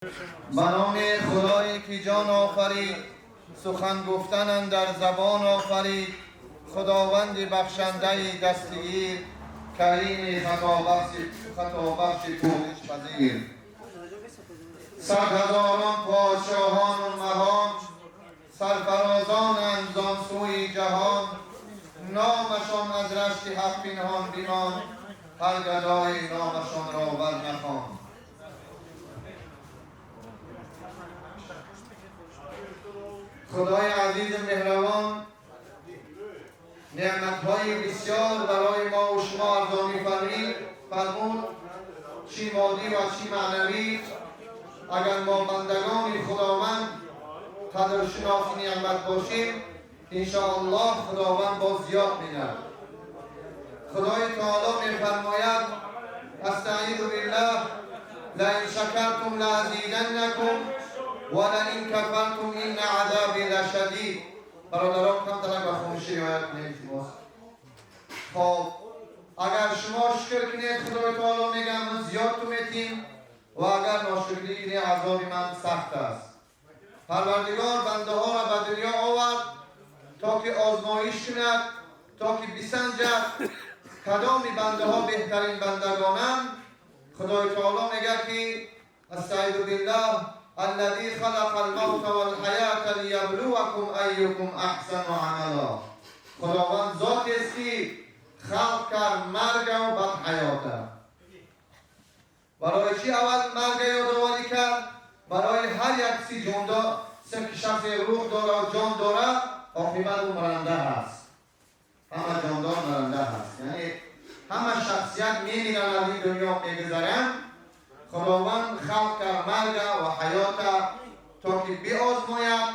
به نام خدایی که جان آفرید، سخن گفتن در زبان آفرید. خداوند بخشنده دستگیر، کریم خطابخش پوزش پذیر. صد هزاران پادشاهان و مهان، سرفرازانند زان سوی جهان. نامشان از رشت حق پنهان بیمان، هر گدای نامشان را بر نخوان. خدای عزیز مهربان نعمت‌های بسیار برای ما و شما ارزانی فرمود، چی مادی و چی معنوی. اگر ما بندگان خداوند قدرشناس نعمت باشیم، انشاءالله خداوند باز زیاد می‌دهد. خدای تعالی می‌فرماید: استعیذ بالله لئن شکرتم لازیدنکم ولئن کفرتم ان عذابی لشدید. برادران کم طلب و خاموشی رعایت کنید. خب اگر شما شکر کنید، خدای تعالی میگه من زیاد تو میتیم، و اگر ناشکری کنید عذاب من سخت است. پروردگار بنده ها را به دنیا آورد تا که آزمایش کند، تا که بسنجد کدام بنده ها بهترین بندگانند. خدای تعالی میگه که استعیذ بالله الذي خلق الموت والحیات لیبلوکم ایکم احسن عملا. خداوند ذاتی است که خلق کرد مرگ و بعد حیات. برای چی اول مرگ یادآوری کرد؟ برای هر یک سی جان داره، شخص روح داره و جان داره، عاقبت او مرنده هست. همه جاندار مرنده هست، یعنی همه شخصیت میمیرن از این دنیا میگذرن. خداوند خلق کرد مرگ و حیات تا که بیازماید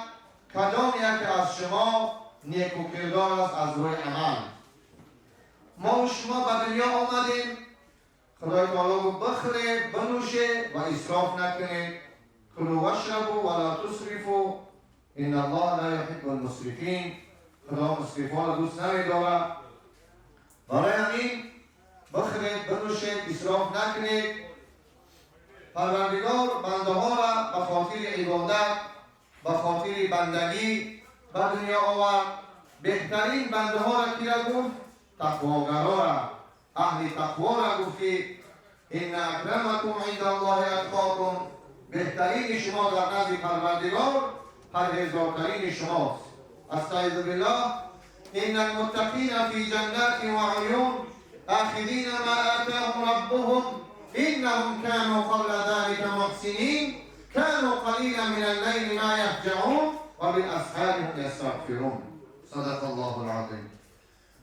کدام یک از شما نیک و کردار است از روی عمل. ما و شما به دنیا آمدیم، خدای تعالی رو بخورید، بنوشید و اسراف نکنید. کلوا واشربوا ولا تسرفوا ان الله لا يحب المسرفین. خدا مسرفان را دوست نمی‌دارد. برای همین بخورید، بنوشید، اسراف نکنید. پروردگار بنده ها را به خاطر عبادت، به خاطر بندگی به دنیا آورد. بهترین بنده ها را کی را گفت؟ تقواگرا را، اهل تقوا را گفت که ان اکرمکم عند الله اتقاکم. بهترین شما در نزد پروردگار پرهیزگارترین شماست. استعیذ بالله ان المتقین فی جنات و عیون آخذین ما آتاهم ربهم انهم كانوا قبل ذلك محسنين كانوا قليلا من الليل ما يهجعون وبالاسحار هم يستغفرون. صدق الله العظیم.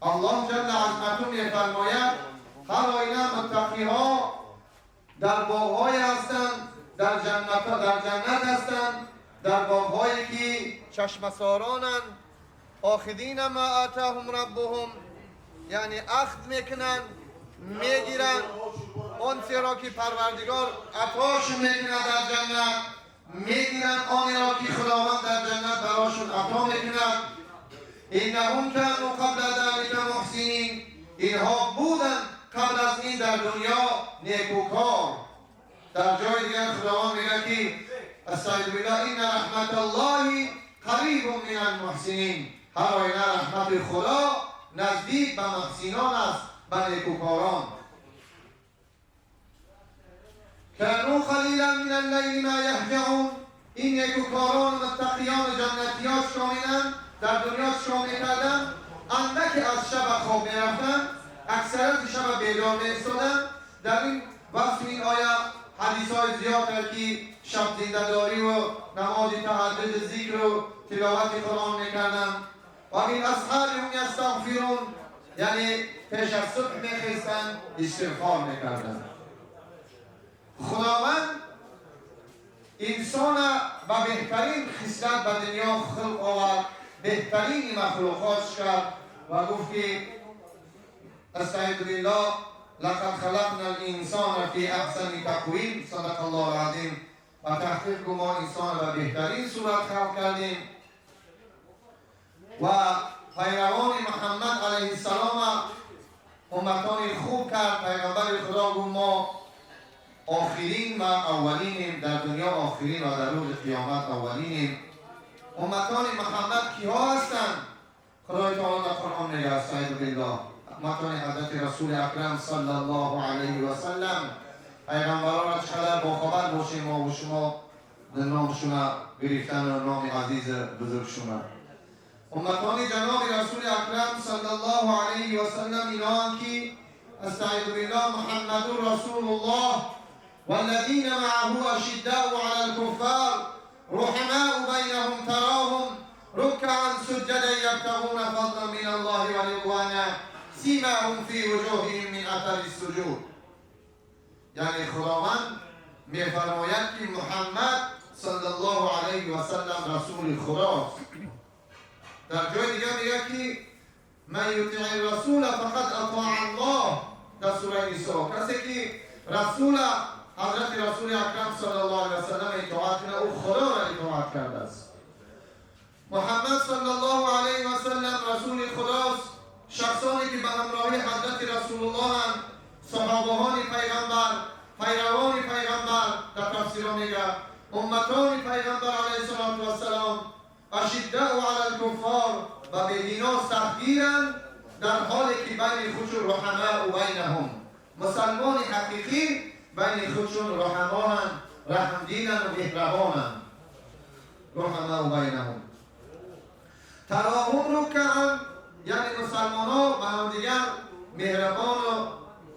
الله جل عظمته میفرماید هر آینه متقی ها در باغ‌های هستند، در جنت هستند، در باغ‌هایی که چشمسارانند. آخذین ما آتاهم ربهم، یعنی اخذ میکنند، میگیرند آن را که پروردگار عطاش میکنه در جنت، میگیرند آن را که خداوند در جنت براشون عطا میکند. انهم كانوا قبل ذلك محسنین. اینها بودند قبل از این در دنیا نیکوکار. در جای دیگر خداوند میگه که استعیذ بالله ان رحمت الله قریب من المحسنین. هر آینه رحمت خدا نزدیک به محسنان است، به نیکوکاران. كانوا قلیلا من اللیل ما یهجعون. این نیکوکاران متقیان جنتیان شاملند. در دنیا شام میکردن، اندک از شب خواب میرفتن، اکثرات شب بیدار میستادن. در این وقت این آیه حدیث های زیاد که شب زنده‌داری و نماز تهجد ذکر و تلاوت قرآن میکردن. و این اسحار هم یستغفرون، یعنی پیش از صبح میخیستن استغفار میکردن. خداوند انسان به بهترین خصلت به دنیا خلق آورد، بهترین مخلوقات کرد و گفت که استعیذ بالله لقد خلقنا الانسان فی احسن تقویم. صدق الله العظیم. و تحقیق ما انسان به بهترین صورت خلق کردیم و پیروان محمد علیه السلام امتان خوب کرد. پیغمبر خدا گفت ما آخرین و اولینیم، در دنیا آخرین و در روز قیامت اولینیم. امتان محمد کیها هستند؟ خدای تعالی در قرآن میگه استعیذ بالله، امتان حضرت رسول اکرم صلی الله علیه و سلم، پیغمبران را چقدر باخبر باشیم ما و شما در نامشون گرفتن و نام عزیز بزرگشون. امتان جناب رسول اکرم صلی الله علیه و سلم اینا که استعیذ بالله محمد رسول الله والذین معه اشداء علی الكفار رحماء بینهم تراهم ركعا سجدا یبتغون فضلا من الله ورضوانا سیماهم فی وجوههم من اثر السجود. یعنی خداوند میفرماید که محمد صلی الله علیه و سلم رسول خداست. در جای دیگه میگه که من یطیع الرسول فقد اطاع الله در سوره نساء، کسی که رسول حضرت رسول اکرم صلی الله علیه و سلم اطاعت کنه او خدا را اطاعت کرده است. محمد صلی الله علیه و سلم رسول خداست. شخصانی که به همراهی حضرت رسول الله هم صحابهان پیغمبر، پیروان پیغمبر، در تفسیر میگه امتان پیغمبر علیه السلام اشداء علی الکفار و بدینا سختگیرند در حالی که بین خودشون رحماء و بینهم، مسلمان حقیقی بین خودشون رحمانند، رحمدینند و مهربانند. رحماء و بینهم تراهم رکعا، یعنی مسلمان ها به هم دیگر مهربان و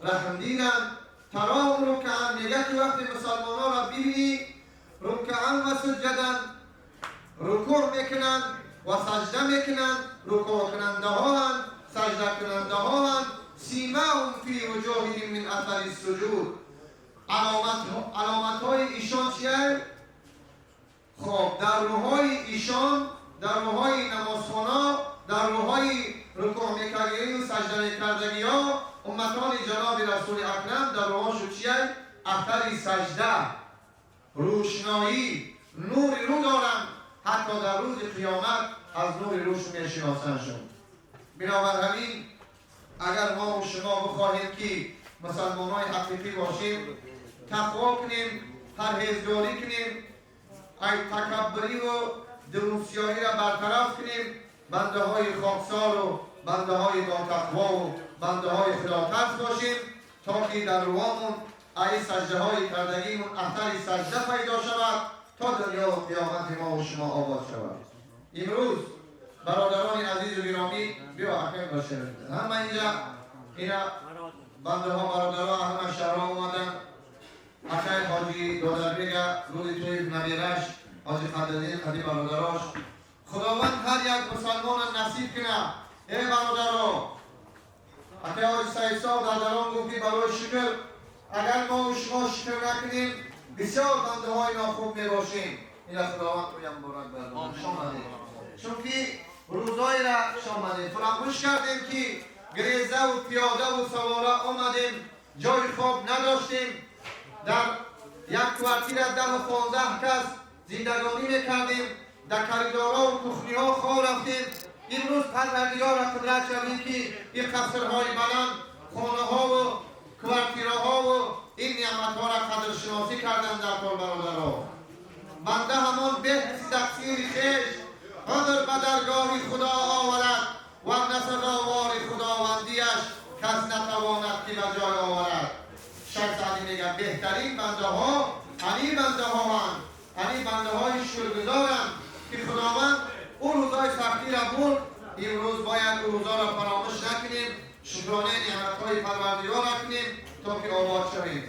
رحمدینند. تراهم رکعا میگه که وقتی مسلمان ها را ببینی رکعا و سجدن، رکوع میکنند و سجده میکنند، رکوع کننده ها هستند، سجده کننده ها هستند. سیماهم فی وجوههم من اثر السجود، علامت های ایشان چیه؟ خب در روحای ایشان، در روحای نمازخوانا، در روحای رکوع میکردگی و سجده میکردگی ها امتان جناب رسول اکرم در روحاشو چیه؟ اثر سجده، روشنایی، نور رو دارن، حتی در روز قیامت از نور روش میشناسنشون. بنابر همین اگر ما و شما بخواهیم که مسلمان های حقیقی باشیم، تقوا کنیم، پرهیزگاری کنیم، تکبری و دروسیاهی را برطرف کنیم، بنده های خاکسار و بنده های ناتقوا و بنده های خلاترس باشیم، تا که در روامون ای سجده های کردگیمون اثر سجده پیدا شود تا دنیا و قیامت ما و شما آباد شود. امروز برادران عزیز و گرامی بیا اکرم باشه، همه اینجا اینا بنده ها برادرها همه شهرها اومدن. اکرم حاجی دادربیگه روز توی نبیرش، حاجی خدادین خدی برادراش، خداوند هر یک مسلمان نصیب کنه. ای برادرها، اکرم حاجی سایسا و برادران گفتی برای شکر، اگر ما و شما شکر نکنیم بسیار بنده های ناخوب می باشیم. این خداوند رو یم بارک بردارد شامده، چون که روزایی را شامده فراموش کردیم که گریزه و پیاده و سواره آمدیم، جای خواب نداشتیم، در یک کوارتیر 10 و 15 کس زندگانی میکردیم، در کاریدورها و کخنیها خواه رفتیم. امروز پروردگار را قدرت شدیم که این قصرهای بلند، خانه ها و کوارتیرها و این نعمت ها را قدر شناسی کردن. در طول برادرها بنده همان به تقصیر خیش قدر به درگاه خدا آورد و نسزاوار خداوندیش کس نتواند که به جای آورد. شخص علی میگه بهترین بنده ها همی بنده ها هستند، همی بنده های شکرگزارند که خداوند اون روزای سختی را برد. امروز باید اون روزا را فراموش نکنیم، شکرانه نعمت های پروردگار را کنیم تا که آباد شویم.